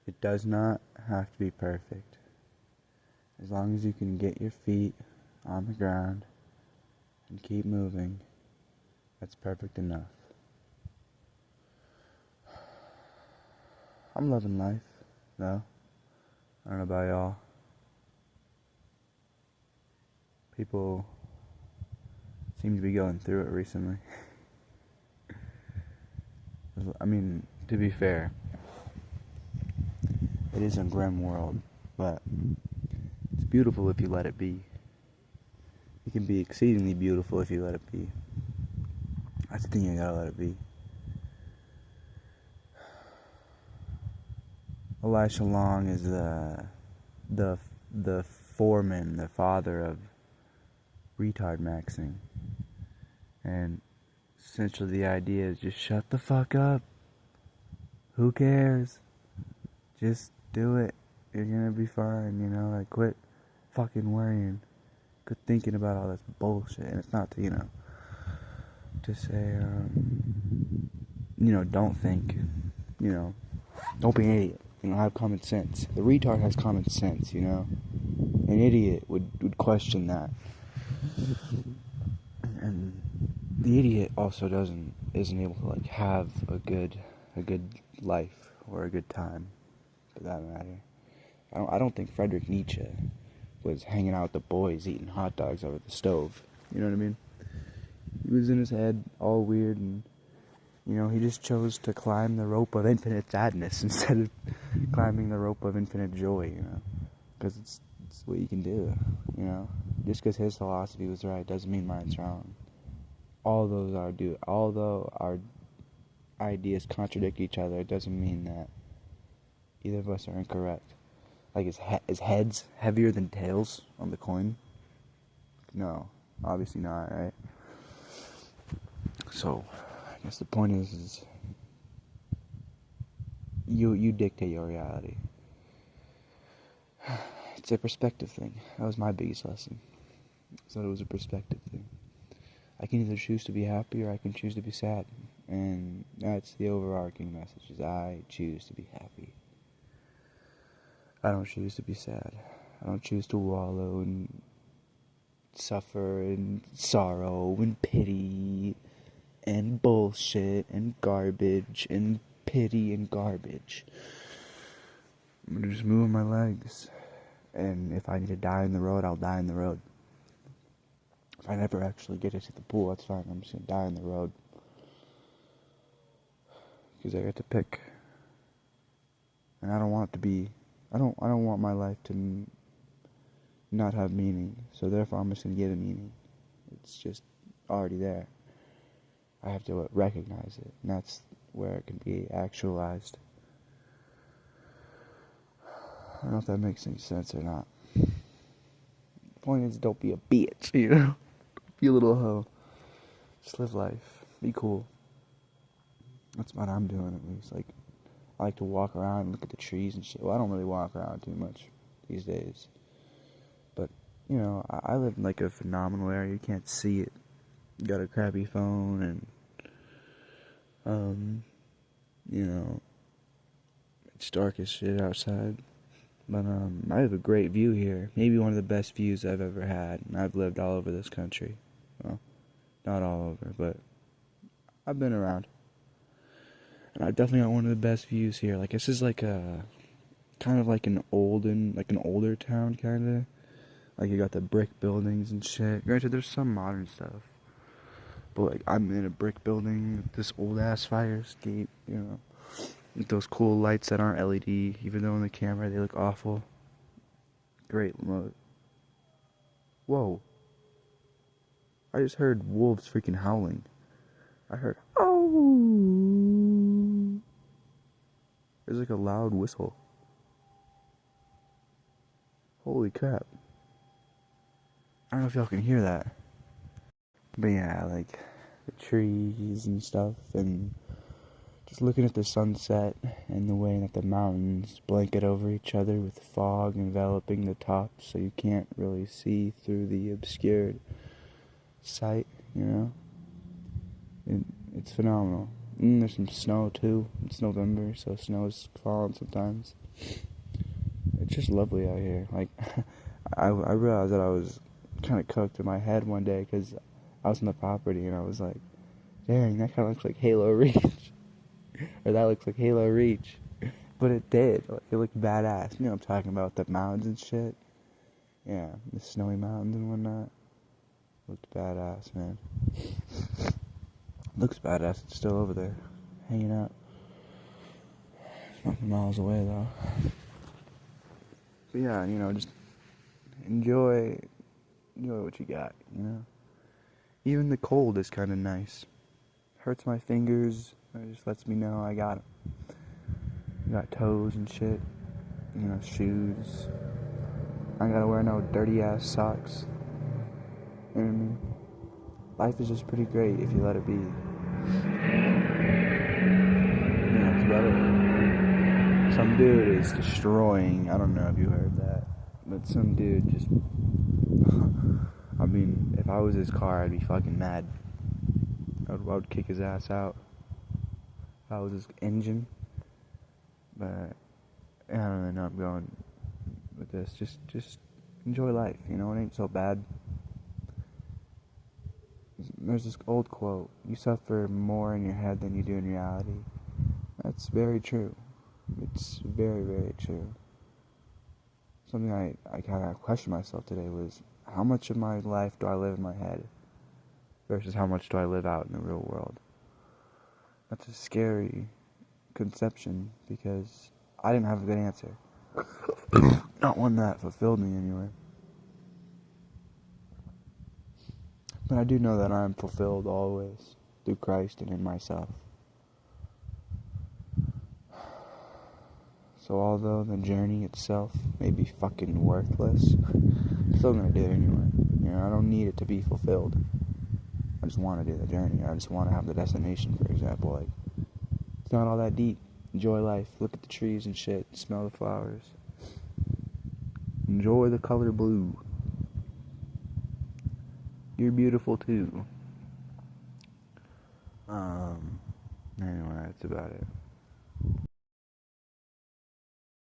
It does not have to be perfect. As long as you can get your feet on the ground and keep moving, that's perfect enough. I'm loving life, though. I don't know about y'all. People seem to be going through it recently. I mean, to be fair, it is a grim world, but it's beautiful if you let it be. It can be exceedingly beautiful if you let it be. That's the thing, you gotta let it be. Elisha Long is the foreman, the father of retard maxing. And essentially the idea is just shut the fuck up. Who cares? Just do it. You're gonna be fine, like quit fucking worrying. Quit thinking about all this bullshit. And it's not to say, don't think, don't be an idiot. Have common sense. The retard has common sense, An idiot would question that. And the idiot also isn't able to have a good life or a good time, for that matter. I don't think Friedrich Nietzsche was hanging out with the boys eating hot dogs over the stove. You know what I mean? He was in his head all weird, and he just chose to climb the rope of infinite sadness instead of climbing the rope of infinite joy, because it's what you can do, just because his philosophy was right doesn't mean mine's wrong. Although our ideas contradict each other, it doesn't mean that either of us are incorrect. Like, is heads heavier than tails on the coin? No, obviously not, right? So, I guess the point is you dictate your reality. It's a perspective thing. That was my biggest lesson. So it was a perspective thing. I can either choose to be happy or I can choose to be sad. And that's the overarching message, is I choose to be happy. I don't choose to be sad. I don't choose to wallow and suffer and sorrow and pity and bullshit and garbage and pity and garbage. I'm gonna just move my legs. And if I need to die in the road, I'll die in the road. If I never actually get into the pool, that's fine. I'm just gonna die in the road. Because I get to pick. And I don't want it to be... I don't want my life to not have meaning. So therefore, I'm just gonna give it meaning. It's just already there. I have to recognize it. And that's where it can be actualized. I don't know if that makes any sense or not. The point is, don't be a bitch, Be a little hoe. Just live life. Be cool. That's what I'm doing, at least. I like to walk around and look at the trees and shit. Well, I don't really walk around too much these days. But, I live in a phenomenal area. You can't see it. You got a crappy phone and, it's dark as shit outside. But, I have a great view here. Maybe one of the best views I've ever had. And I've lived all over this country. Well, not all over, but I've been around. And I've definitely got one of the best views here. This is kind of like an older town, kind of. You got the brick buildings and shit. Granted, there's some modern stuff. But, I'm in a brick building with this old-ass fire escape, with those cool lights that aren't LED, even though on the camera they look awful. Great remote. Whoa. I just heard wolves freaking howling. I heard, oh. There's a loud whistle. Holy crap. I don't know if y'all can hear that. But yeah, the trees and stuff, and just looking at the sunset and the way that the mountains blanket over each other with fog enveloping the tops so you can't really see through the obscured sight, It's phenomenal. And there's some snow too. It's November, so snow is falling sometimes. It's just lovely out here. Like, I realized that I was kind of cooked in my head one day because I was on the property and I was like, dang, that kind of looks like Halo Reach. Or that looks like Halo Reach. But it did. Like, it looked badass. You know what I'm talking about, the mountains and shit. Yeah, the snowy mountains and whatnot. Looked badass, man. Looks badass. It's still over there, hanging out. It's not miles away, though. But yeah, just enjoy what you got, Even the cold is kind of nice. Hurts my fingers. It just lets me know I got 'em. Got toes and shit. Shoes. I gotta wear no dirty ass socks. You know what I mean? Life is just pretty great if you let it be. It's better. Some dude is destroying. I don't know if you heard that, but some dude just. I mean, if I was his car, I'd be fucking mad. I would kick his ass out. If I was his engine. But I don't really know where I'm going with this. Just enjoy life, it ain't so bad. There's this old quote, you suffer more in your head than you do in reality. That's very true. It's very, very true. Something I kind of questioned myself today was, how much of my life do I live in my head versus how much do I live out in the real world? That's a scary conception because I didn't have a good answer. Not one that fulfilled me anyway. But I do know that I am fulfilled always through Christ and in myself. So although the journey itself may be fucking worthless, I'm still gonna do it anyway. I don't need it to be fulfilled. I just want to do the journey. I just want to have the destination, for example. Like, it's not all that deep. Enjoy life. Look at the trees and shit. Smell the flowers. Enjoy the color blue. You're beautiful too. Anyway, that's about it.